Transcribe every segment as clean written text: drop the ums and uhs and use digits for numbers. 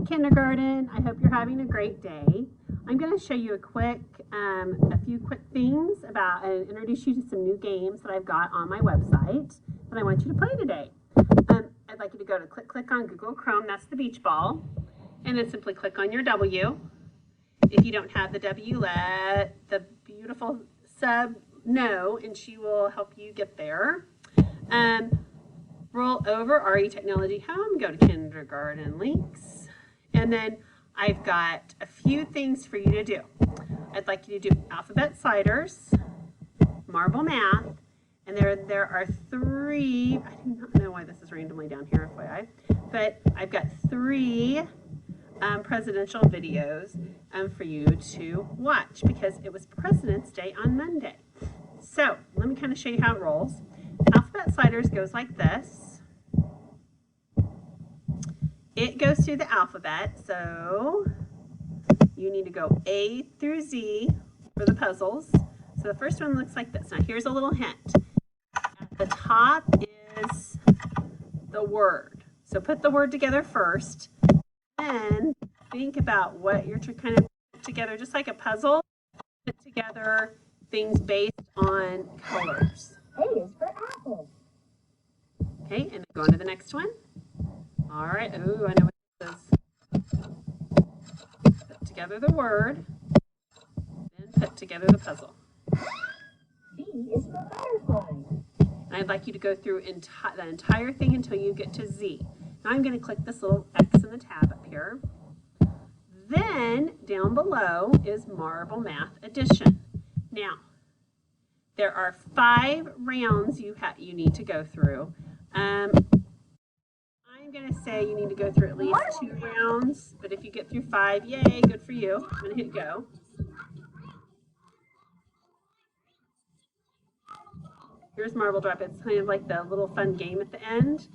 Hey kindergarten, I hope you're having a great day. I'm going to show you a few quick things about and introduce you to some new games that I've got on my website that I want you to play today. I'd like you to go to click on Google Chrome, that's the beach ball, and then simply click on your W. If you don't have the W, let the beautiful sub know and she will help you get there. Roll over RE Technology Home, go to Kindergarten Links, and then I've got a few things for you to do. I'd like you to do alphabet sliders, marble math, and there are three, I do not know why this is randomly down here, FYI, but I've got three presidential videos for you to watch because it was President's Day on Monday. So let me kind of show you how it rolls. Alphabet sliders goes like this. It goes through the alphabet, so you need to go A through Z for the puzzles. So the first one looks like this. Now here's a little hint. At the top is the word. So put the word together first, then think about what you're kind of put together, just like a puzzle. Put together things based on colors. A is for apple. Okay, and then go on to the next one. All right, ooh, I know what this is. Put together the word, then put together the puzzle. B is for butterfly. And I'd like you to go through the entire thing until you get to Z. Now I'm going to click this little X in the tab up here. Then down below is Marble Math Addition. Now, there are 5 rounds you need to go through. I'm going to say you need to go through at least 2 rounds, but if you get through 5, yay, good for you. I'm going to hit go. Here's Marble Drop. It's kind of like the little fun game at the end.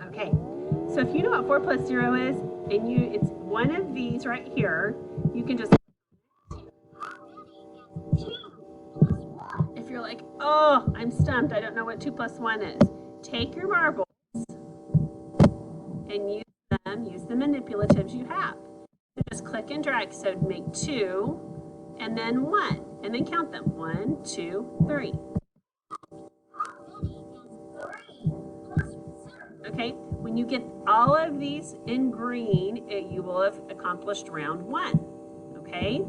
Okay, so if you know what 4 plus 0 is, and it's one of these right here, you can just, if you're like, oh, I'm stumped, I don't know what 2 plus 1 is, take your marbles and use the manipulatives you have. So just click and drag, so make 2, and then 1, and then count them, 1, 2, 3. Okay, when you get all of these in green, you will have accomplished round 1. Okay,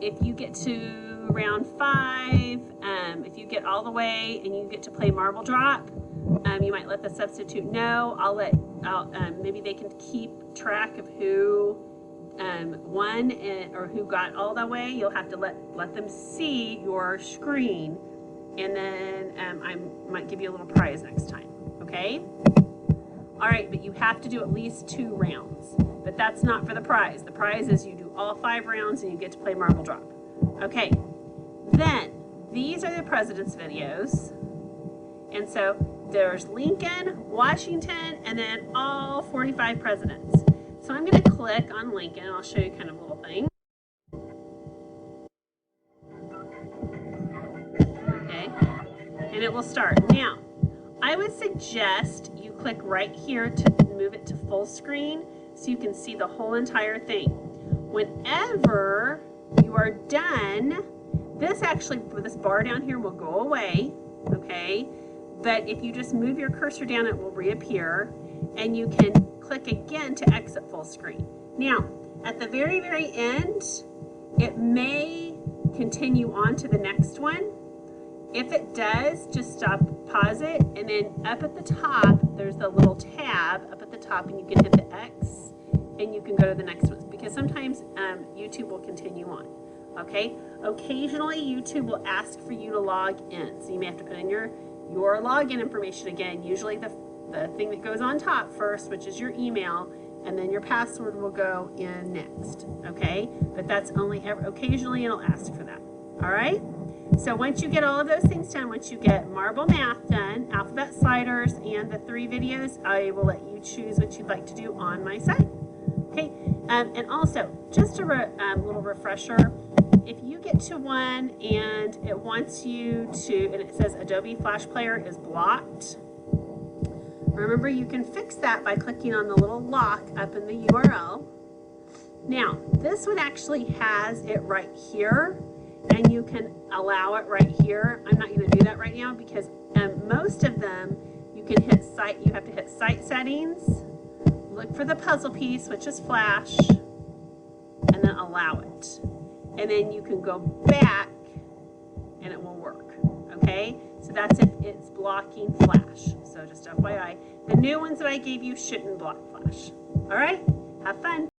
if you get to round 5, if you get all the way and you get to play Marble Drop, you might let the substitute know. Maybe they can keep track of who won or who got all the way. You'll have to let them see your screen, and then I might give you a little prize next time. Okay? All right, but you have to do at least 2 rounds. But that's not for the prize. The prize is you do all 5 rounds and you get to play Marble Drop. Okay, then these are the president's videos. And so there's Lincoln, Washington, and then all 45 presidents. So I'm going to click on Lincoln. I'll show you kind of a little thing. Okay, and it will start. Now, I would suggest you click right here to move it to full screen so you can see the whole entire thing. Whenever you are done, this bar down here will go away, okay? But if you just move your cursor down, it will reappear, and you can click again to exit full screen. Now, at the very, very end, it may continue on to the next one. If it does, just stop, pause it, and then up at the top, there's the little tab up at the top, and you can hit the X, and you can go to the next one, because sometimes YouTube will continue on, okay? Occasionally, YouTube will ask for you to log in, so you may have to put in your login information again, usually the thing that goes on top first, which is your email, and then your password will go in next, okay? But that's only occasionally it'll ask for that, all right? So once you get all of those things done, once you get Marble Math done, alphabet sliders, and the 3 videos, I will let you choose what you'd like to do on my site. Okay, and also, just a little refresher, if you get to one and it wants you to, and it says Adobe Flash Player is blocked, Remember, you can fix that by clicking on the little lock up in the URL. Now, this one actually has it right here, and you can allow it right here. I'm not going to do that right now because most of them you can hit site. You have to hit site settings, look for the puzzle piece, which is Flash, and then allow it. And then you can go back and it will work. Okay, so that's if it's blocking Flash. So just FYI, the new ones that I gave you shouldn't block Flash. All right, have fun.